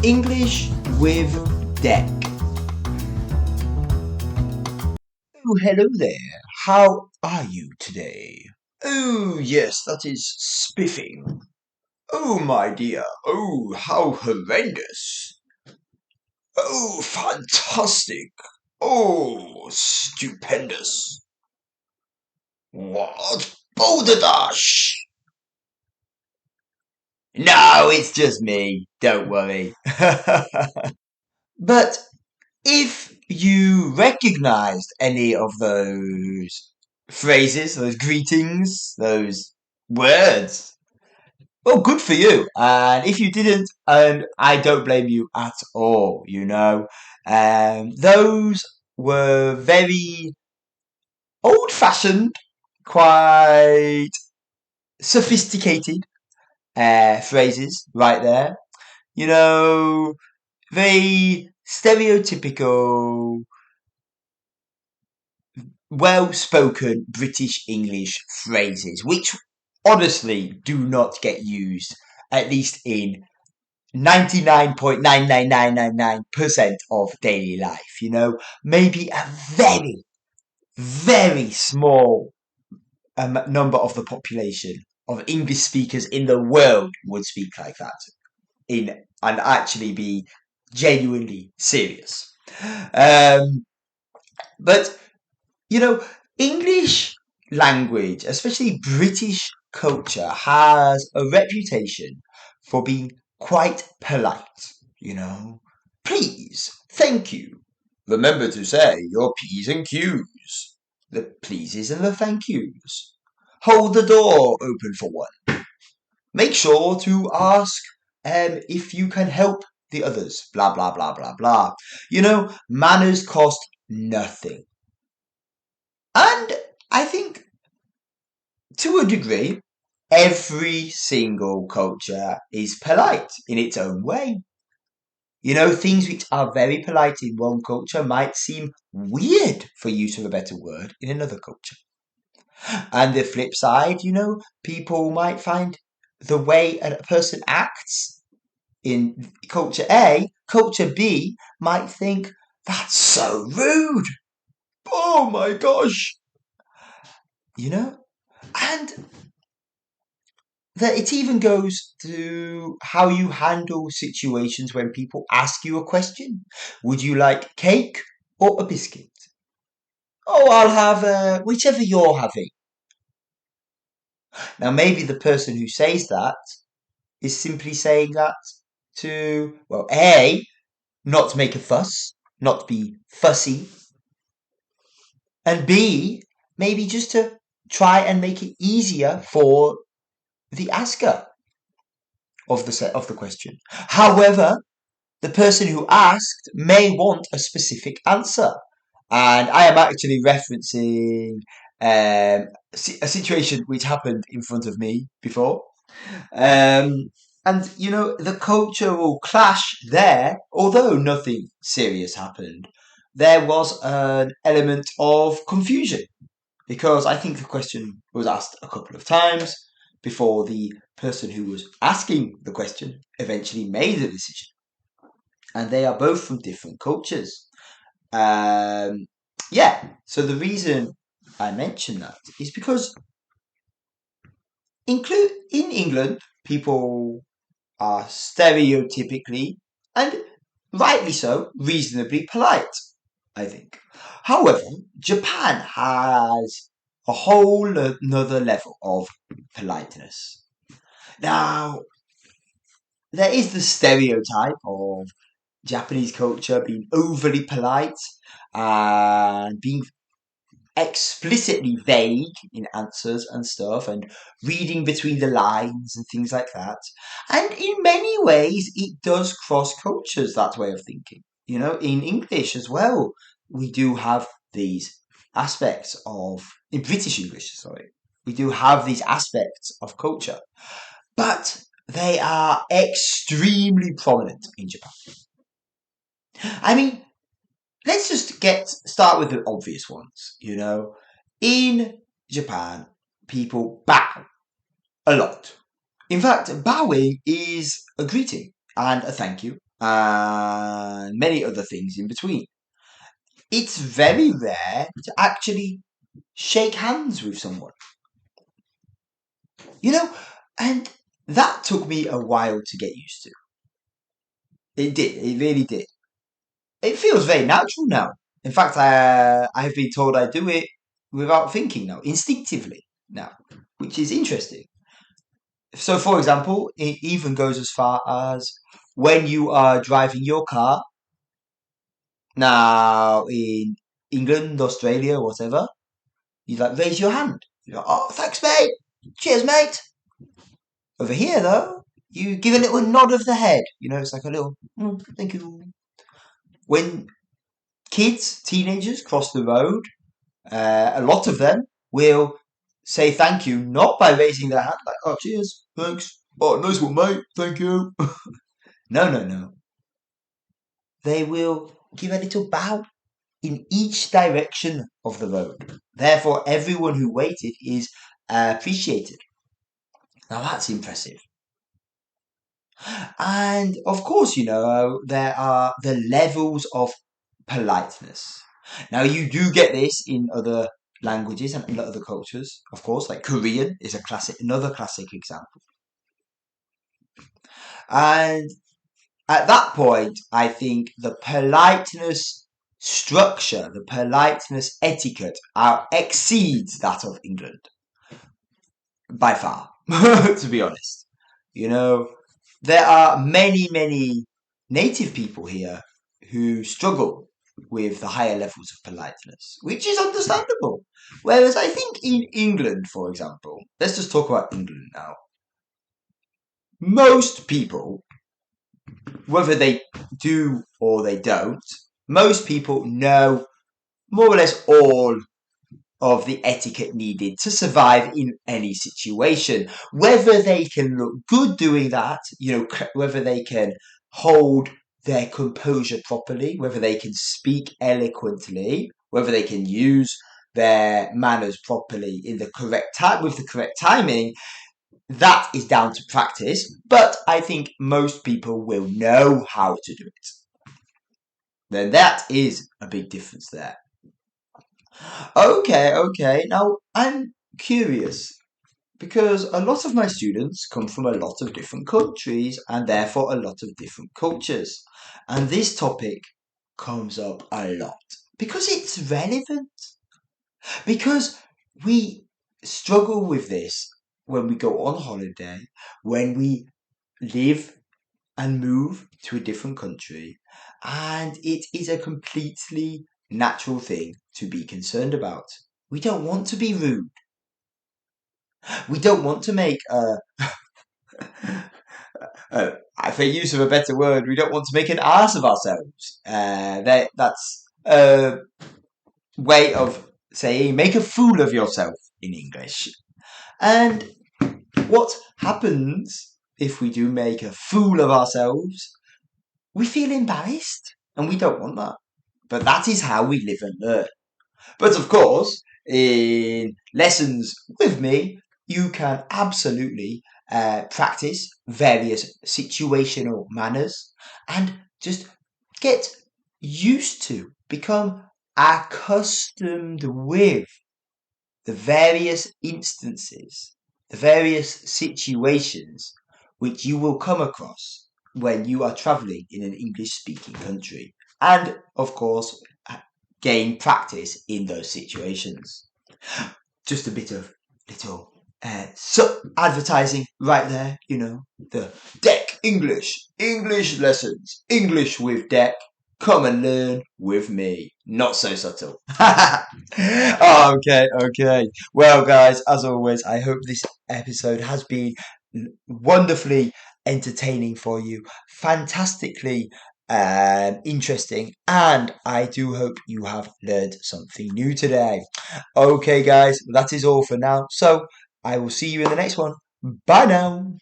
English with deck. Oh, hello there. How are you today? Oh, yes, that is spiffing. Oh, my dear. Oh, how horrendous. Oh, fantastic. Oh, stupendous. What? Balderdash! No, it's just me. Don't worry. But if you recognized any of those phrases, those greetings, those words, well, good for you. And if you didn't, and I don't blame you at all, those were very old fashioned, quite sophisticated phrases right there. You know, very stereotypical, well-spoken British English phrases, which honestly do not get used, at least in 99.99999% of daily life, maybe a very, very small number of the population of English speakers in the world would speak like that in and actually be genuinely serious. But You know, English language, especially British culture, has a reputation for being quite polite. You know, please, thank you. Remember to say your P's and Q's. The pleases and the thank yous. Hold the door open for one. Make sure to ask if you can help the others. Blah, blah, blah, blah, blah. Manners cost nothing. And I think to a degree, every single culture is polite in its own way. Things which are very polite in one culture might seem weird, for use of a better word, in another culture. And the flip side, people might find the way a person acts in culture A, culture B might think, that's so rude. Oh my gosh. And that it even goes to how you handle situations when people ask you a question. Would you like cake or a biscuit? Oh, I'll have whichever you're having. Now, maybe the person who says that is simply saying that to, well, A, not make a fuss, not be fussy, and B, maybe just to try and make it easier for the asker of the question. However, the person who asked may want a specific answer. And I am actually referencing a situation which happened in front of me before. And the cultural clash there, although nothing serious happened, there was an element of confusion because I think the question was asked a couple of times before the person who was asking the question eventually made a decision. And they are both from different cultures. Yeah, so the reason I mention that is because in England, people are stereotypically and rightly so reasonably polite, I think. However, Japan has a whole another level of politeness. Now, there is the stereotype of Japanese culture being overly polite and being explicitly vague in answers and stuff and reading between the lines and things like that. And in many ways, it does cross cultures, that way of thinking. In English as well, we do have these aspects in British English, sorry, we do have these aspects of culture, but they are extremely prominent in Japan. I mean, let's just start with the obvious ones. In Japan, people bow a lot. In fact, bowing is a greeting and a thank you and many other things in between. It's very rare to actually shake hands with someone, you know, and that took me a while to get used to. It did, it really did. It feels very natural now. In fact, I've been told I do it without thinking now, instinctively now, which is interesting. So, for example, it even goes as far as when you are driving your car now in England, Australia, whatever, you like raise your hand. You go, oh, thanks, mate. Cheers, mate. Over here, though, you give a little nod of the head. You know, it's like a little, thank you. When kids, teenagers cross the road, a lot of them will say thank you not by raising their hand, like, oh, cheers, thanks, oh, nice one, mate, thank you. No, no, no. They will give a little bow in each direction of the road. Therefore, everyone who waited is appreciated. Now, that's impressive. And of course, there are the levels of politeness. Now, you do get this in other languages and in other cultures, of course, like Korean is another classic example. And at that point, I think the politeness structure, the politeness etiquette exceeds that of England by far, to be honest. You know, there are many, many native people here who struggle with the higher levels of politeness, which is understandable. Whereas I think in England, for example, let's just talk about England now. Most people, whether they do or they don't, most people know more or less all of the etiquette needed to survive in any situation. Whether they can look good doing that, whether they can hold their composure properly, whether they can speak eloquently, whether they can use their manners properly in the correct time with the correct timing, that is down to practice. But I think most people will know how to do it. Then that is a big difference there. Okay, okay. Now I'm curious because a lot of my students come from a lot of different countries and therefore a lot of different cultures. And this topic comes up a lot because it's relevant. Because we struggle with this when we go on holiday, when we live and move to a different country, and it is a completely natural thing to be concerned about. We don't want to be rude. We don't want to make for use of a better word, we don't want to make an ass of ourselves. That's a way of saying make a fool of yourself in English. And what happens if we do make a fool of ourselves? We feel embarrassed, and we don't want that. But that is how we live and learn. But of course, in lessons with me, you can absolutely practice various situational manners and just get used to, become accustomed with the various instances, the various situations which you will come across when you are traveling in an English speaking country. And of course, gain practice in those situations. Just a bit of little advertising right there, the Deck English lessons, English with Deck. Come and learn with me. Not so subtle. Okay, okay. Well, guys, as always, I hope this episode has been wonderfully entertaining for you, fantastically interesting, and I do hope you have learned something new today. Okay, guys, that is all for now. So I will see you in the next one. Bye now.